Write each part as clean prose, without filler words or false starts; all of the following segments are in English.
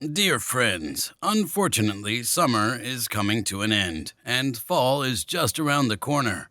Dear friends, unfortunately, summer is coming to an end, and fall is just around the corner.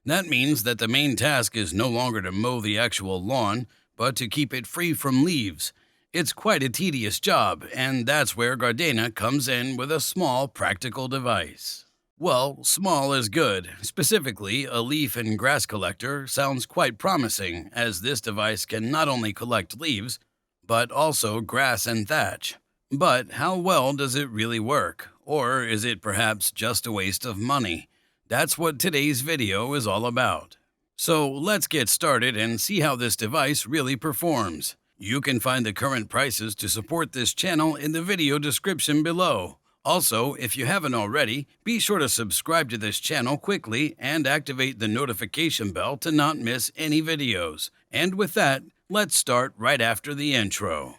That means that the main task is no longer to mow the actual lawn, but to keep it free from leaves. It's quite a tedious job, and that's where Gardena comes in with a small practical device. Well, small is good. Specifically, a leaf and grass collector sounds quite promising, as this device can not only collect leaves, but also grass and thatch. But how well does it really work? Or is it perhaps just a waste of money? That's what today's video is all about. So let's get started and see how this device really performs. You can find the current prices to support this channel in the video description below. Also, if you haven't already, be sure to subscribe to this channel quickly and activate the notification bell to not miss any videos. And with that, let's start right after the intro.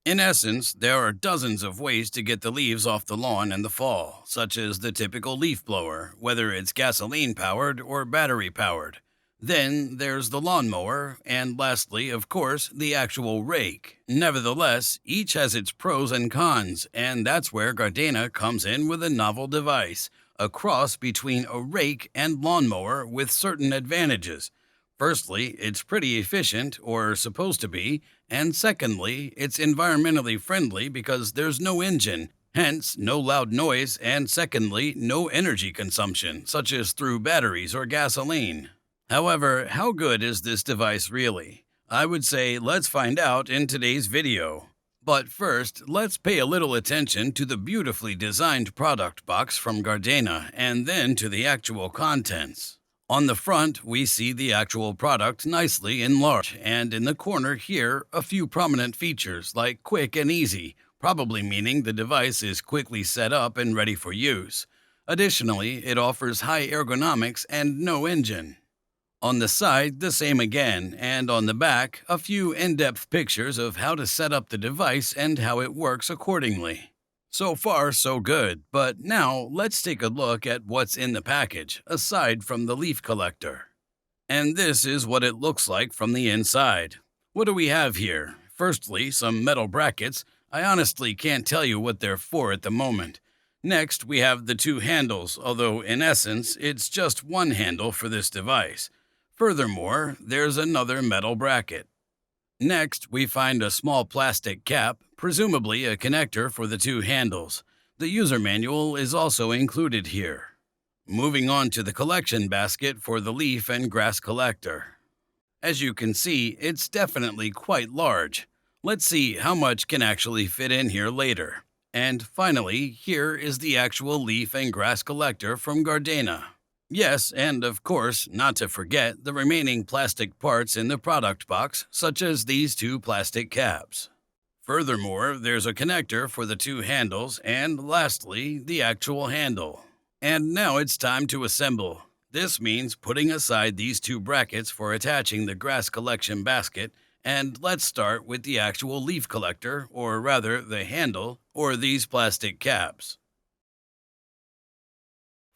In essence, there are dozens of ways to get the leaves off the lawn in the fall, such as the typical leaf blower, whether it's gasoline-powered or battery-powered. Then there's the lawnmower, and lastly, of course, the actual rake. Nevertheless, each has its pros and cons, and that's where Gardena comes in with a novel device, a cross between a rake and lawnmower with certain advantages. Firstly, it's pretty efficient, or supposed to be, and secondly, it's environmentally friendly because there's no engine, hence no loud noise, and secondly, no energy consumption, such as through batteries or gasoline. However, how good is this device really? I would say let's find out in today's video. But first, let's pay a little attention to the beautifully designed product box from Gardena and then to the actual contents. On the front, we see the actual product nicely enlarged, and in the corner here, a few prominent features like quick and easy, probably meaning the device is quickly set up and ready for use. Additionally, it offers high ergonomics and no engine. On the side, the same again, and on the back, a few in-depth pictures of how to set up the device and how it works accordingly. So far, so good, but now let's take a look at what's in the package, aside from the leaf collector. And this is what it looks like from the inside. What do we have here? Firstly, some metal brackets. I honestly can't tell you what they're for at the moment. Next, we have the two handles, although in essence, it's just one handle for this device. Furthermore, there's another metal bracket. Next, we find a small plastic cap, presumably a connector for the two handles. The user manual is also included here. Moving on to the collection basket for the leaf and grass collector. As you can see, it's definitely quite large. Let's see how much can actually fit in here later. And finally, here is the actual leaf and grass collector from Gardena. Yes, and of course, not to forget the remaining plastic parts in the product box, such as these two plastic caps. Furthermore, there's a connector for the two handles, and lastly, the actual handle. And now it's time to assemble. This means putting aside these two brackets for attaching the grass collection basket, and let's start with the actual leaf collector, or rather the handle, or these plastic caps.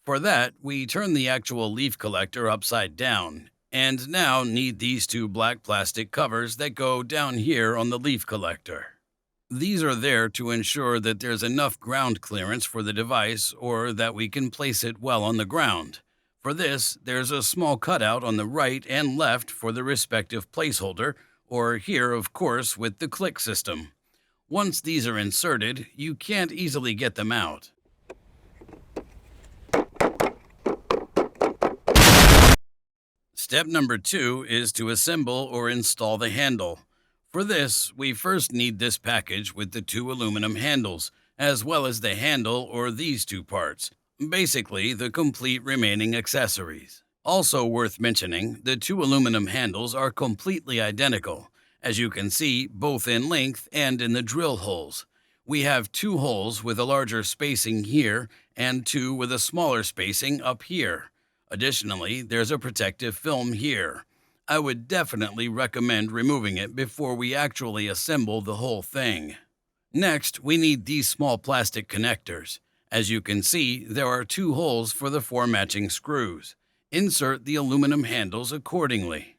For that, we turn the actual leaf collector upside down, and now need these two black plastic covers that go down here on the leaf collector. These are there to ensure that there's enough ground clearance for the device or that we can place it well on the ground. For this, there's a small cutout on the right and left for the respective placeholder, or here, of course, with the click system. Once these are inserted, you can't easily get them out. Step number 2 is to assemble or install the handle. For this, we first need this package with the two aluminum handles, as well as the handle or these two parts, basically the complete remaining accessories. Also worth mentioning, the two aluminum handles are completely identical, as you can see both in length and in the drill holes. We have two holes with a larger spacing here and two with a smaller spacing up here. Additionally, there's a protective film here. I would definitely recommend removing it before we actually assemble the whole thing. Next, we need these small plastic connectors. As you can see, there are two holes for the four matching screws. Insert the aluminum handles accordingly.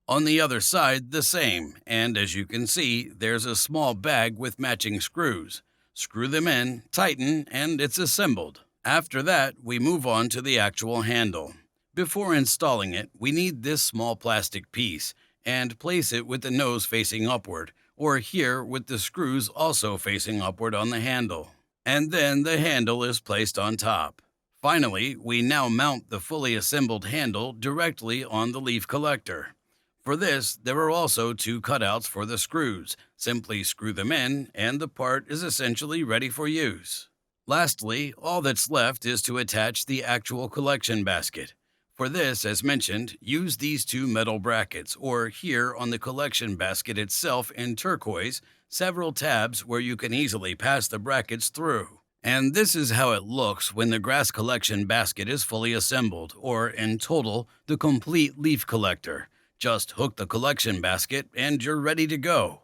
On the other side, the same, and as you can see, there's a small bag with matching screws. Screw them in, tighten, and it's assembled. After that, we move on to the actual handle. Before installing it, we need this small plastic piece, and place it with the nose facing upward, or here with the screws also facing upward on the handle. And then the handle is placed on top. Finally, we now mount the fully assembled handle directly on the leaf collector. For this, there are also two cutouts for the screws. Simply screw them in, and the part is essentially ready for use. Lastly, all that's left is to attach the actual collection basket. For this, as mentioned, use these two metal brackets, or here on the collection basket itself in turquoise, several tabs where you can easily pass the brackets through. And this is how it looks when the Gras collection basket is fully assembled, or in total, the complete leaf collector. Just hook the collection basket and you're ready to go.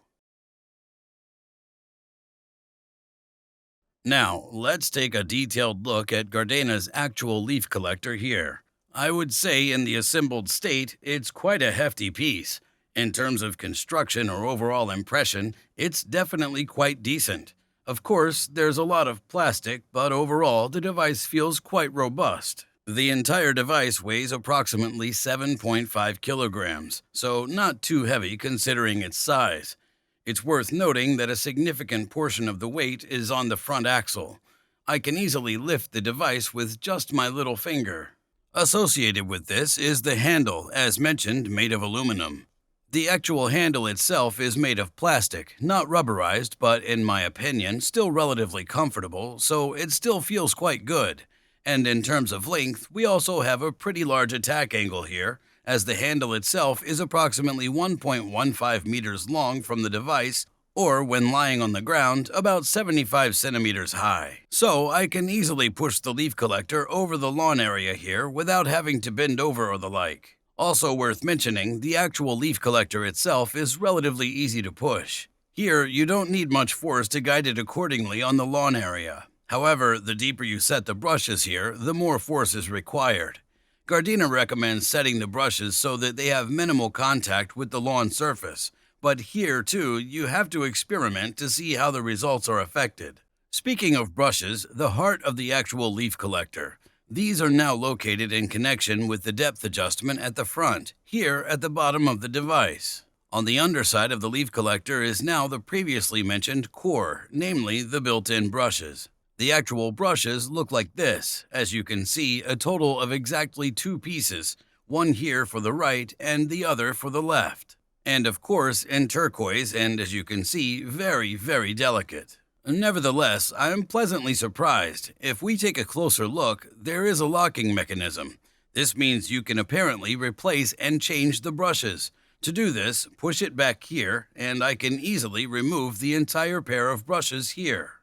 Now, let's take a detailed look at Gardena's actual leaf collector here. I would say in the assembled state, it's quite a hefty piece. In terms of construction or overall impression, it's definitely quite decent. Of course, there's a lot of plastic, but overall, the device feels quite robust. The entire device weighs approximately 7.5 kilograms, so not too heavy considering its size. It's worth noting that a significant portion of the weight is on the front axle. I can easily lift the device with just my little finger. Associated with this is the handle, as mentioned, made of aluminum. The actual handle itself is made of plastic, not rubberized, but in my opinion, still relatively comfortable, so it still feels quite good. And in terms of length, we also have a pretty large attack angle here, as the handle itself is approximately 1.15 meters long from the device, or when lying on the ground, about 75 centimeters high. So I can easily push the leaf collector over the lawn area here without having to bend over or the like. Also worth mentioning, the actual leaf collector itself is relatively easy to push. Here, you don't need much force to guide it accordingly on the lawn area. However, the deeper you set the brushes here, the more force is required. Gardena recommends setting the brushes so that they have minimal contact with the lawn surface, but here too, you have to experiment to see how the results are affected. Speaking of brushes, the heart of the actual leaf collector. These are now located in connection with the depth adjustment at the front, here at the bottom of the device. On the underside of the leaf collector is now the previously mentioned core, namely the built-in brushes. The actual brushes look like this. As you can see, a total of exactly two pieces, one here for the right and the other for the left. And of course, in turquoise, and as you can see, very, very delicate. Nevertheless, I am pleasantly surprised. If we take a closer look, there is a locking mechanism. This means you can apparently replace and change the brushes. To do this, push it back here, and I can easily remove the entire pair of brushes here.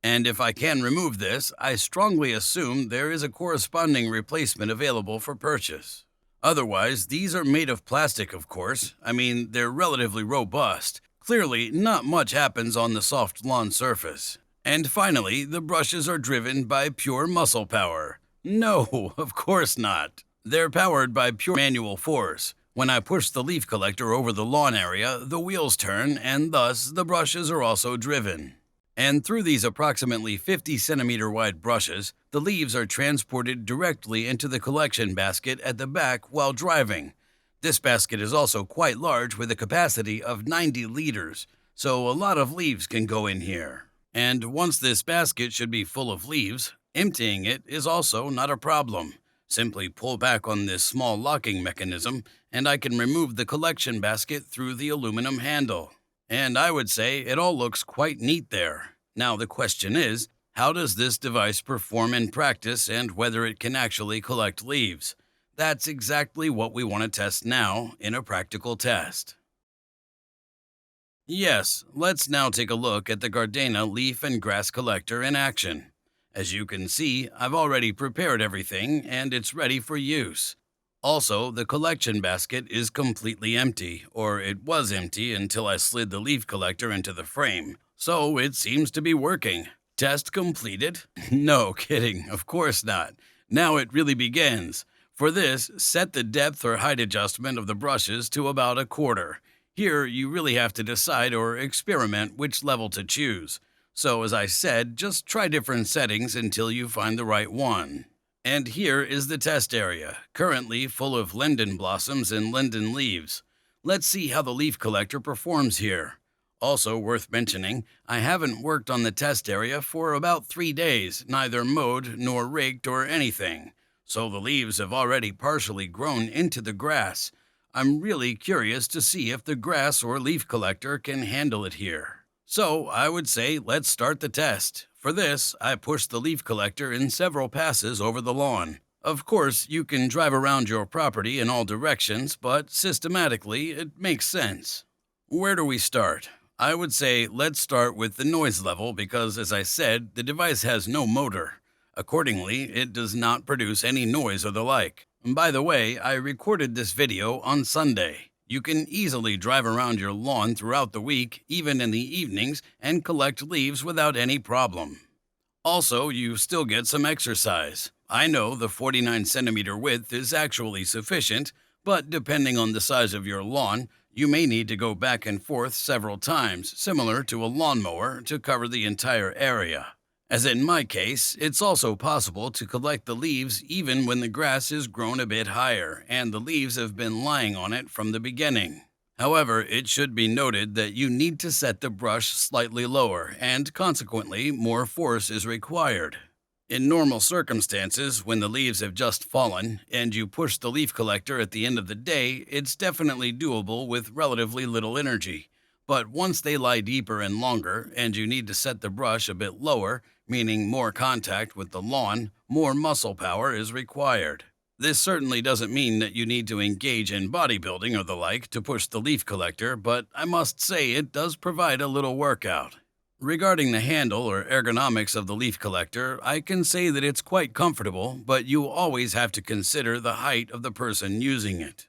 And if I can remove this, I strongly assume there is a corresponding replacement available for purchase. Otherwise, these are made of plastic, of course. I mean, they're relatively robust. Clearly, not much happens on the soft lawn surface. And finally, the brushes are driven by pure muscle power. No, of course not. They're powered by pure manual force. When I push the leaf collector over the lawn area, the wheels turn, and thus the brushes are also driven. And through these approximately 50 centimeter wide brushes, the leaves are transported directly into the collection basket at the back while driving. This basket is also quite large with a capacity of 90 liters, so a lot of leaves can go in here. And once this basket should be full of leaves, emptying it is also not a problem. Simply pull back on this small locking mechanism, and I can remove the collection basket through the aluminum handle. And I would say it all looks quite neat there. Now the question is, how does this device perform in practice and whether it can actually collect leaves? That's exactly what we want to test now in a practical test. Yes, let's now take a look at the Gardena leaf and grass collector in action. As you can see, I've already prepared everything and it's ready for use. Also, the collection basket is completely empty, or it was empty until I slid the leaf collector into the frame. So it seems to be working. Test completed? No kidding, of course not. Now it really begins. For this, set the depth or height adjustment of the brushes to about a quarter. Here, you really have to decide or experiment which level to choose. So, as I said, just try different settings until you find the right one. And here is the test area, currently full of linden blossoms and linden leaves. Let's see how the leaf collector performs here. Also worth mentioning, I haven't worked on the test area for about 3 days, neither mowed nor raked or anything. So the leaves have already partially grown into the grass. I'm really curious to see if the grass or leaf collector can handle it here. So I would say let's start the test. For this, I pushed the leaf collector in several passes over the lawn. Of course, you can drive around your property in all directions, but systematically, it makes sense. Where do we start? I would say let's start with the noise level because, as I said, the device has no motor. Accordingly, it does not produce any noise or the like. And by the way, I recorded this video on Sunday. You can easily drive around your lawn throughout the week, even in the evenings, and collect leaves without any problem. Also, you still get some exercise. I know the 49 centimeter width is actually sufficient, but depending on the size of your lawn, you may need to go back and forth several times, similar to a lawnmower, to cover the entire area. As in my case, it's also possible to collect the leaves even when the grass is grown a bit higher and the leaves have been lying on it from the beginning. However, it should be noted that you need to set the brush slightly lower and consequently more force is required. In normal circumstances, when the leaves have just fallen and you push the leaf collector at the end of the day, it's definitely doable with relatively little energy. But once they lie deeper and longer and you need to set the brush a bit lower, meaning more contact with the lawn, more muscle power is required. This certainly doesn't mean that you need to engage in bodybuilding or the like to push the leaf collector, but I must say it does provide a little workout. Regarding the handle or ergonomics of the leaf collector, I can say that it's quite comfortable, but you always have to consider the height of the person using it.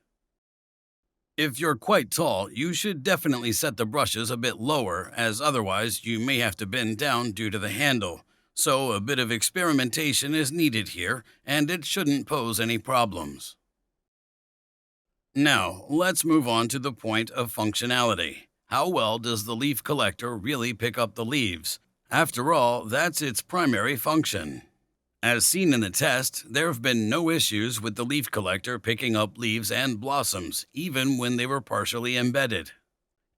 If you're quite tall, you should definitely set the brushes a bit lower, as otherwise you may have to bend down due to the handle. So a bit of experimentation is needed here, and it shouldn't pose any problems. Now, let's move on to the point of functionality. How well does the leaf collector really pick up the leaves? After all, that's its primary function. As seen in the test, there have been no issues with the leaf collector picking up leaves and blossoms, even when they were partially embedded.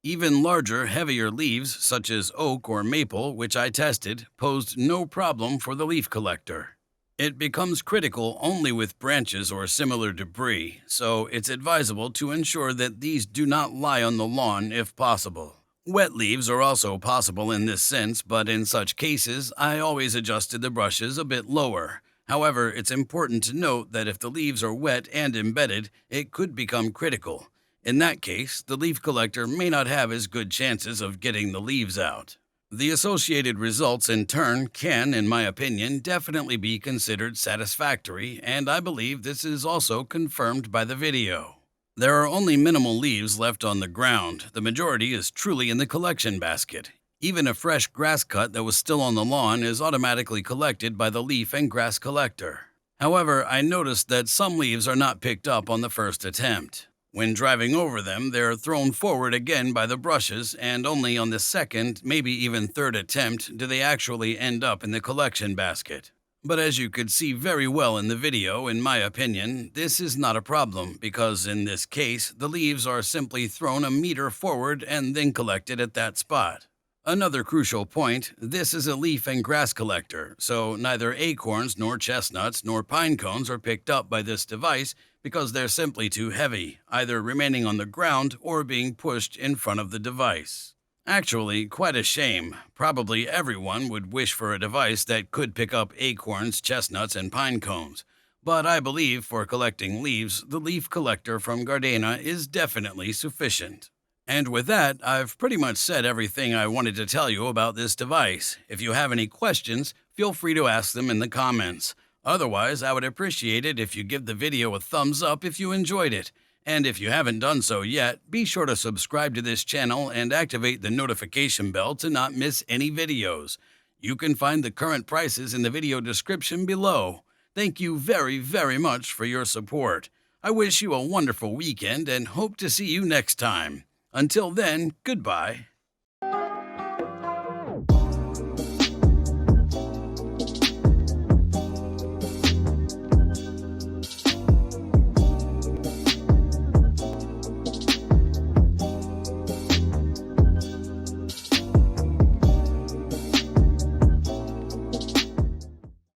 Even larger, heavier leaves, such as oak or maple, which I tested, posed no problem for the leaf collector. It becomes critical only with branches or similar debris, so it's advisable to ensure that these do not lie on the lawn if possible. Wet leaves are also possible in this sense, but in such cases, I always adjusted the brushes a bit lower. However, it's important to note that if the leaves are wet and embedded, it could become critical. In that case, the leaf collector may not have as good chances of getting the leaves out. The associated results in turn can, in my opinion, definitely be considered satisfactory, and I believe this is also confirmed by the video. There are only minimal leaves left on the ground. The majority is truly in the collection basket. Even a fresh grass cut that was still on the lawn is automatically collected by the leaf and grass collector. However, I noticed that some leaves are not picked up on the first attempt. When driving over them, they're thrown forward again by the brushes, and only on the second, maybe even third attempt do they actually end up in the collection basket. But as you could see very well in the video, in my opinion, this is not a problem because in this case, the leaves are simply thrown a meter forward and then collected at that spot. Another crucial point, this is a leaf and grass collector, so neither acorns nor chestnuts nor pine cones are picked up by this device because they're simply too heavy, either remaining on the ground or being pushed in front of the device. Actually, quite a shame. Probably everyone would wish for a device that could pick up acorns, chestnuts, and pine cones. But I believe for collecting leaves, the leaf collector from Gardena is definitely sufficient. And with that, I've pretty much said everything I wanted to tell you about this device. If you have any questions, feel free to ask them in the comments. Otherwise, I would appreciate it if you give the video a thumbs up if you enjoyed it. And if you haven't done so yet, be sure to subscribe to this channel and activate the notification bell to not miss any videos. You can find the current prices in the video description below. Thank you very, very much for your support. I wish you a wonderful weekend and hope to see you next time. Until then, goodbye.